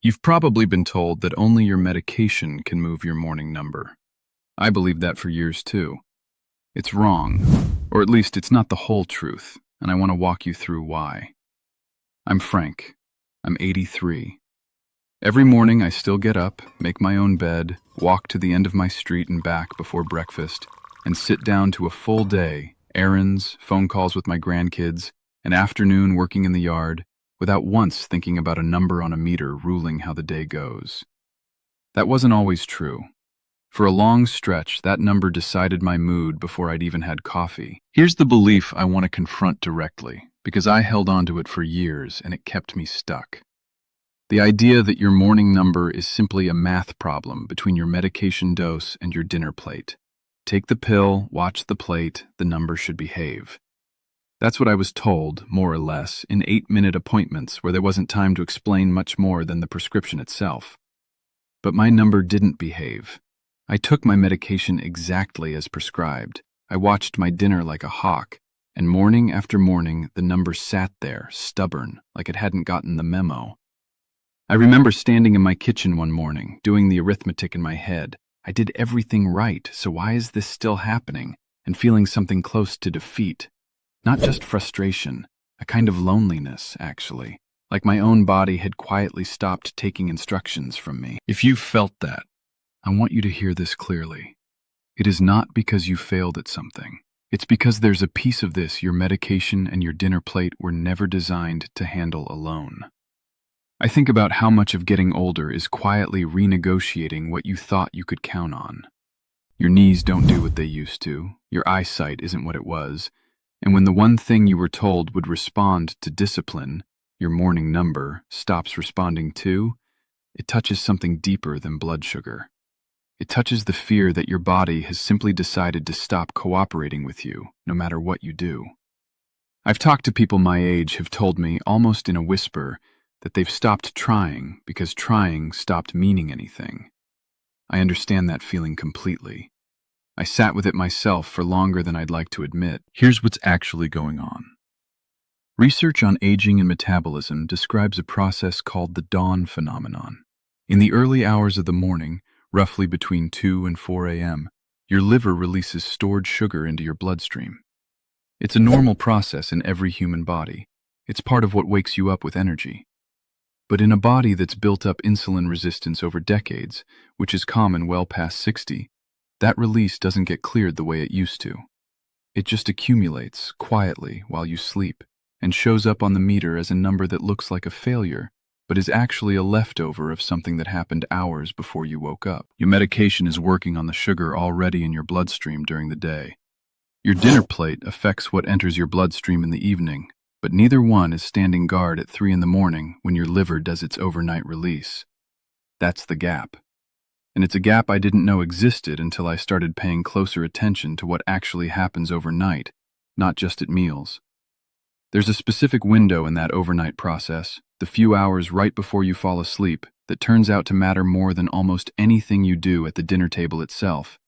You've probably been told that only your medication can move your morning number. I believed that for years too. It's wrong, or at least it's not the whole truth, and I want to walk you through why. I'm Frank. I'm 83. Every morning I still get up, make my own bed, walk to the end of my street and back before breakfast, and sit down to a full day, errands, phone calls with my grandkids, an afternoon working in the yard, without once thinking about a number on a meter ruling how the day goes. That wasn't always true. For a long stretch, that number decided my mood before I'd even had coffee. Here's the belief I want to confront directly, because I held onto it for years and it kept me stuck. The idea that your morning number is simply a math problem between your medication dose and your dinner plate. Take the pill, watch the plate, the number should behave. That's what I was told, more or less, in 8-minute appointments where there wasn't time to explain much more than the prescription itself. But my number didn't behave. I took my medication exactly as prescribed. I watched my dinner like a hawk, and morning after morning the number sat there, stubborn, like it hadn't gotten the memo. I remember standing in my kitchen one morning, doing the arithmetic in my head. I did everything right, so why is this still happening? And feeling something close to defeat. Not just frustration, a kind of loneliness, actually, like my own body had quietly stopped taking instructions from me. If you've felt that, I want you to hear this clearly. It is not because you failed at something. It's because there's a piece of this your medication and your dinner plate were never designed to handle alone. I think about how much of getting older is quietly renegotiating what you thought you could count on. Your knees don't do what they used to, your eyesight isn't what it was, and when the one thing you were told would respond to discipline, your morning number, stops responding to, it touches something deeper than blood sugar. It touches the fear that your body has simply decided to stop cooperating with you, no matter what you do. I've talked to people my age who've told me, almost in a whisper, that they've stopped trying because trying stopped meaning anything. I understand that feeling completely. I sat with it myself for longer than I'd like to admit. Here's what's actually going on. Research on aging and metabolism describes a process called the dawn phenomenon. In the early hours of the morning, roughly between 2 and 4 a.m., your liver releases stored sugar into your bloodstream. It's a normal process in every human body. It's part of what wakes you up with energy. But in a body that's built up insulin resistance over decades, which is common well past 60, that release doesn't get cleared the way it used to. It just accumulates, quietly, while you sleep, and shows up on the meter as a number that looks like a failure, but is actually a leftover of something that happened hours before you woke up. Your medication is working on the sugar already in your bloodstream during the day. Your dinner plate affects what enters your bloodstream in the evening, but neither one is standing guard at 3 in the morning when your liver does its overnight release. That's the gap. And it's a gap I didn't know existed until I started paying closer attention to what actually happens overnight, not just at meals. There's a specific window in that overnight process, the few hours right before you fall asleep, that turns out to matter more than almost anything you do at the dinner table itself.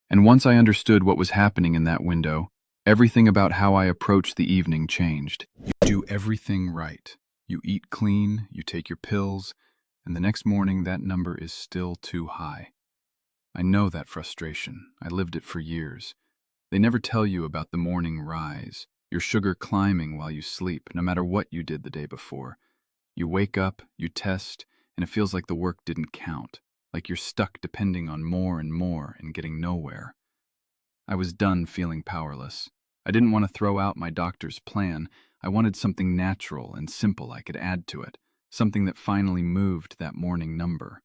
And once I understood what was happening in that window, everything about how I approached the evening changed. You do everything right. You eat clean, you take your pills, and the next morning that number is still too high. I know that frustration. I lived it for years. They never tell you about the morning rise, your sugar climbing while you sleep, no matter what you did the day before. You wake up, you test, and it feels like the work didn't count, like you're stuck depending on more and getting nowhere. I was done feeling powerless. I didn't want to throw out my doctor's plan. I wanted something natural and simple I could add to it, something that finally moved that morning number.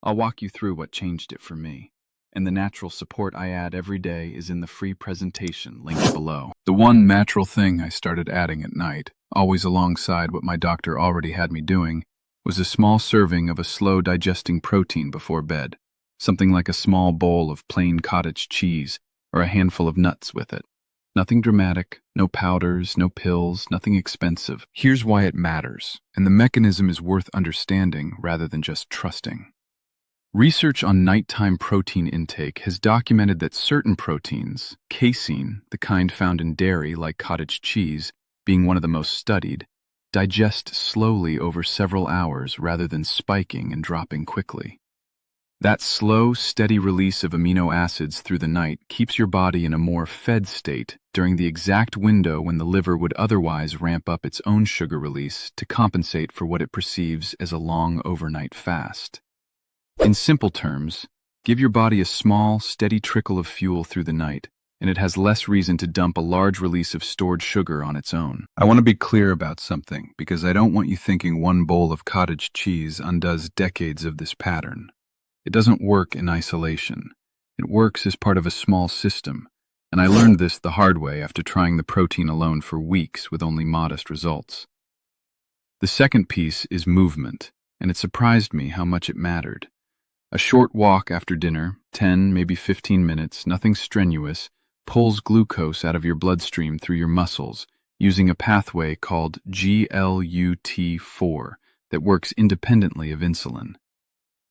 I'll walk you through what changed it for me, and the natural support I add every day is in the free presentation linked below. The one natural thing I started adding at night, always alongside what my doctor already had me doing, was a small serving of a slow-digesting protein before bed, something like a small bowl of plain cottage cheese or a handful of nuts with it. Nothing dramatic, no powders, no pills, nothing expensive. Here's why it matters, and the mechanism is worth understanding rather than just trusting. Research on nighttime protein intake has documented that certain proteins, casein, the kind found in dairy like cottage cheese, being one of the most studied, digest slowly over several hours rather than spiking and dropping quickly. That slow, steady release of amino acids through the night keeps your body in a more fed state during the exact window when the liver would otherwise ramp up its own sugar release to compensate for what it perceives as a long overnight fast. In simple terms, give your body a small, steady trickle of fuel through the night, and it has less reason to dump a large release of stored sugar on its own. I want to be clear about something, because I don't want you thinking one bowl of cottage cheese undoes decades of this pattern. It doesn't work in isolation. It works as part of a small system, and I learned this the hard way after trying the protein alone for weeks with only modest results. The second piece is movement, and it surprised me how much it mattered. A short walk after dinner, 10, maybe 15 minutes, nothing strenuous, pulls glucose out of your bloodstream through your muscles using a pathway called GLUT4 that works independently of insulin.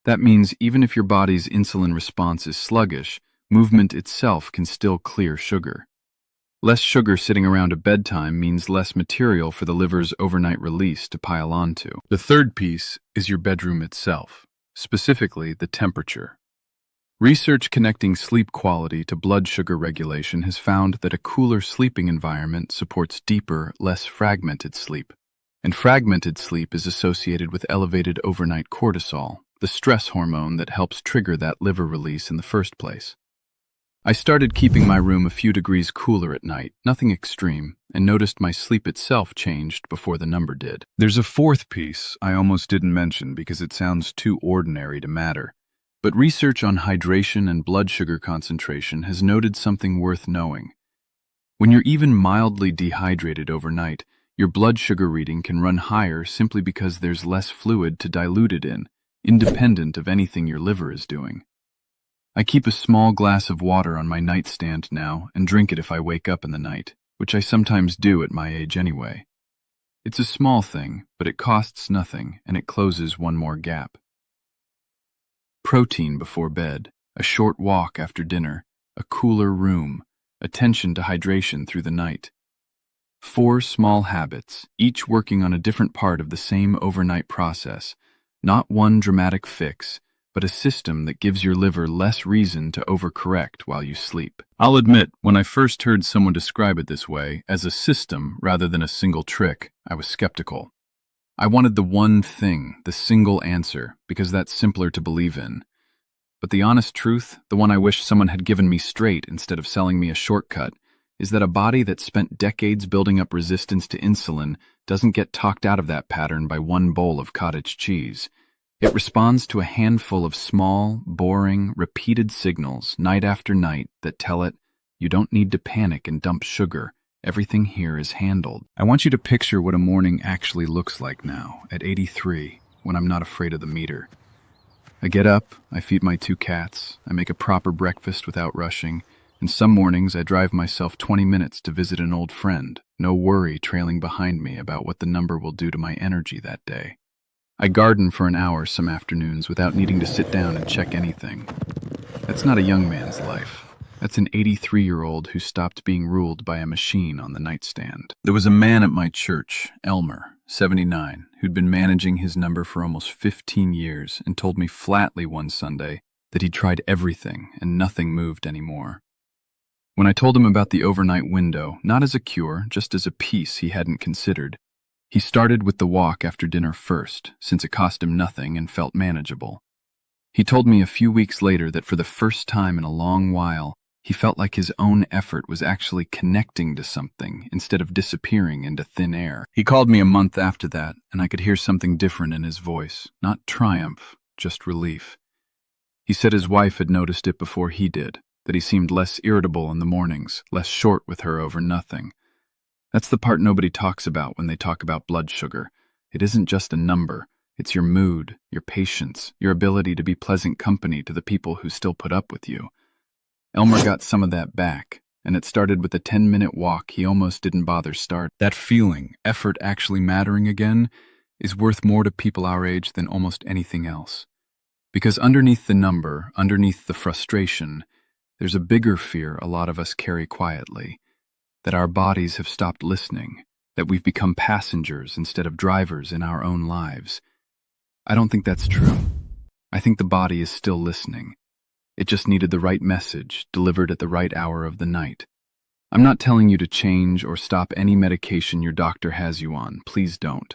That means even if your body's insulin response is sluggish, movement itself can still clear sugar. Less sugar sitting around at bedtime means less material for the liver's overnight release to pile onto. The third piece is your bedroom itself, specifically the temperature. Research connecting sleep quality to blood sugar regulation has found that a cooler sleeping environment supports deeper, less fragmented sleep. And fragmented sleep is associated with elevated overnight cortisol, the stress hormone that helps trigger that liver release in the first place. I started keeping my room a few degrees cooler at night, nothing extreme, and noticed my sleep itself changed before the number did. There's a fourth piece I almost didn't mention because it sounds too ordinary to matter. But research on hydration and blood sugar concentration has noted something worth knowing. When you're even mildly dehydrated overnight, your blood sugar reading can run higher simply because there's less fluid to dilute it in, independent of anything your liver is doing. I keep a small glass of water on my nightstand now and drink it if I wake up in the night, which I sometimes do at my age anyway. It's a small thing, but it costs nothing and it closes one more gap. Protein before bed, a short walk after dinner, a cooler room, attention to hydration through the night. 4 small habits, each working on a different part of the same overnight process, not one dramatic fix, but a system that gives your liver less reason to overcorrect while you sleep. I'll admit, when I first heard someone describe it this way, as a system rather than a single trick, I was skeptical. I wanted the one thing, the single answer, because that's simpler to believe in. But the honest truth, the one I wish someone had given me straight instead of selling me a shortcut, is that a body that spent decades building up resistance to insulin doesn't get talked out of that pattern by one bowl of cottage cheese. It responds to a handful of small, boring, repeated signals night after night that tell it, you don't need to panic and dump sugar. Everything here is handled. I want you to picture what a morning actually looks like now, at 83, when I'm not afraid of the meter. I get up, I feed my 2 cats, I make a proper breakfast without rushing, and some mornings I drive myself 20 minutes to visit an old friend, no worry trailing behind me about what the number will do to my energy that day. I garden for an hour some afternoons without needing to sit down and check anything. That's not a young man's life. That's an 83-year-old who stopped being ruled by a machine on the nightstand. There was a man at my church, Elmer, 79, who'd been managing his number for almost 15 years and told me flatly one Sunday that he'd tried everything and nothing moved anymore. When I told him about the overnight window, not as a cure, just as a piece he hadn't considered, he started with the walk after dinner first, since it cost him nothing and felt manageable. He told me a few weeks later that for the first time in a long while, he felt like his own effort was actually connecting to something instead of disappearing into thin air. He called me a month after that, and I could hear something different in his voice. Not triumph, just relief. He said his wife had noticed it before he did, that he seemed less irritable in the mornings, less short with her over nothing. That's the part nobody talks about when they talk about blood sugar. It isn't just a number. It's your mood, your patience, your ability to be pleasant company to the people who still put up with you. Elmer got some of that back, and it started with a 10-minute walk he almost didn't bother start. That feeling, effort actually mattering again, is worth more to people our age than almost anything else. Because underneath the number, underneath the frustration, there's a bigger fear a lot of us carry quietly, that our bodies have stopped listening, that we've become passengers instead of drivers in our own lives. I don't think that's true. I think the body is still listening. It just needed the right message delivered at the right hour of the night. I'm not telling you to change or stop any medication your doctor has you on. Please don't.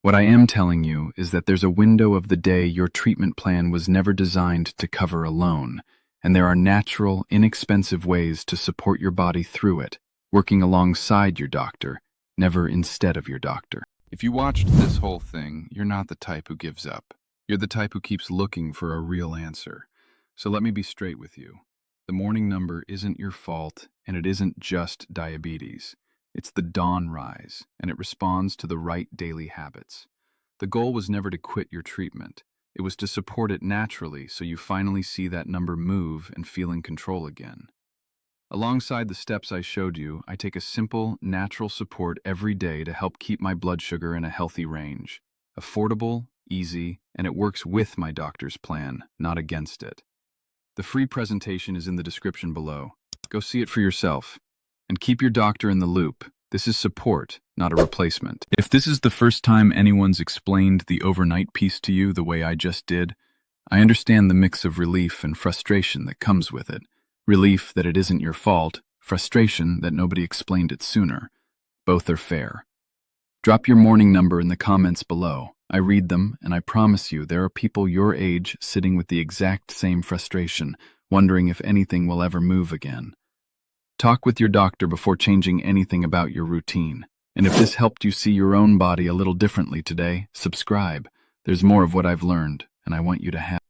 What I am telling you is that there's a window of the day your treatment plan was never designed to cover alone, and there are natural, inexpensive ways to support your body through it, working alongside your doctor, never instead of your doctor. If you watched this whole thing, you're not the type who gives up. You're the type who keeps looking for a real answer. So let me be straight with you. The morning number isn't your fault, and it isn't just diabetes. It's the dawn rise, and it responds to the right daily habits. The goal was never to quit your treatment. It was to support it naturally so you finally see that number move and feel in control again. Alongside the steps I showed you, I take a simple, natural support every day to help keep my blood sugar in a healthy range. Affordable, easy, and it works with my doctor's plan, not against it. The free presentation is in the description below. Go see it for yourself. And keep your doctor in the loop. This is support, not a replacement. If this is the first time anyone's explained the overnight piece to you the way I just did, I understand the mix of relief and frustration that comes with it. Relief that it isn't your fault, frustration that nobody explained it sooner. Both are fair. Drop your morning number in the comments below. I read them, and I promise you there are people your age sitting with the exact same frustration, wondering if anything will ever move again. Talk with your doctor before changing anything about your routine. And if this helped you see your own body a little differently today, subscribe. There's more of what I've learned, and I want you to have